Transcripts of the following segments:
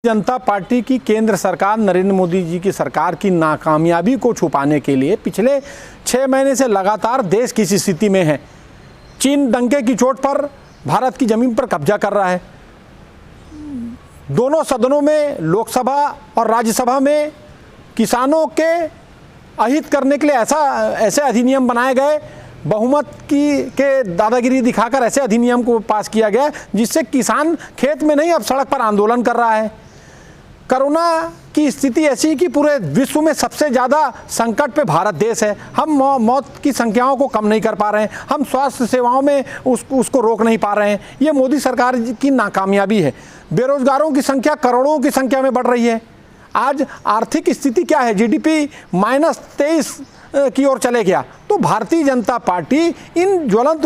जनता party की केंद्र सरकार नरेंद्र मोदी जी की सरकार की नाकामयाबी को छुपाने के लिए पिछले 6 महीने से लगातार देश किस स्थिति में है। चीन डंके की चोट पर भारत की जमीन पर कब्जा कर रहा है। दोनों सदनों में, लोकसभा और राज्यसभा में किसानों के अहित करने के लिए ऐसे अधिनियम बनाए गए, बहुमत के दादागिरी दिखाकर ऐसे अधिनियम को पास किया गया जिससे किसान खेत में नहीं अब सड़क पर आंदोलन कर रहा है। कोरोना की स्थिति ऐसी है कि पूरे विश्व में सबसे ज़्यादा संकट पे भारत देश है। हम मौत की संख्याओं को कम नहीं कर पा रहे हैं, हम स्वास्थ्य सेवाओं में उसको रोक नहीं पा रहे हैं। ये मोदी सरकार की नाकामयाबी है। बेरोजगारों की संख्या करोड़ों की संख्या में बढ़ रही है। आज आर्थिक स्थिति क्या है, जीडीपी -23 की ओर चले गया। तो भारतीय जनता पार्टी इन ज्वलंत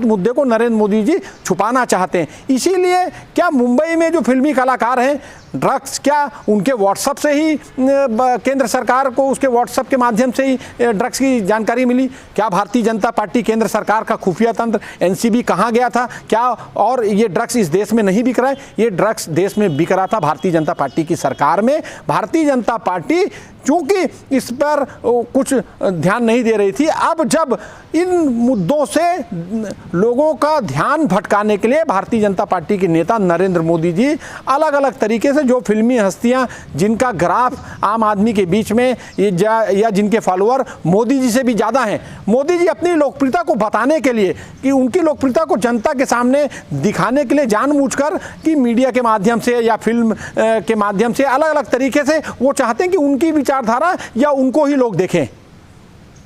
मुद्दे को नरेंद्र मोदी जी छुपाना चाहते हैं। इसीलिए क्या मुंबई में जो फिल्मी कलाकार हैं, ड्रग्स, क्या उनके व्हाट्सएप से ही केंद्र सरकार को उसके व्हाट्सएप के माध्यम से ही ड्रग्स की जानकारी मिली? क्या भारतीय जनता पार्टी केंद्र सरकार का खुफिया तंत्र एनसीबी कहाँ गया था? क्या और ये ड्रग्स इस देश में नहीं बिक रहा है? ये ड्रग्स देश में बिक रहा था भारतीय जनता पार्टी की सरकार में। भारतीय जनता पार्टी चूंकि इस पर कुछ ध्यान नहीं दे रही थी, अब जब इन मुद्दों से लोगों का ध्यान भटकाने के लिए भारतीय जनता पार्टी के नेता नरेंद्र मोदी जी अलग अलग तरीके से, जो फिल्मी हस्तियां जिनका ग्राफ आम आदमी के बीच में या जिनके फॉलोअर मोदी जी से भी ज़्यादा हैं, मोदी जी अपनी लोकप्रियता को बताने के लिए, कि उनकी लोकप्रियता को जनता के सामने दिखाने के लिए जानबूझकर कि मीडिया के माध्यम से या फिल्म के माध्यम से अलग अलग तरीके से वो चाहते हैं कि उनकी विचारधारा या उनको ही लोग देखें।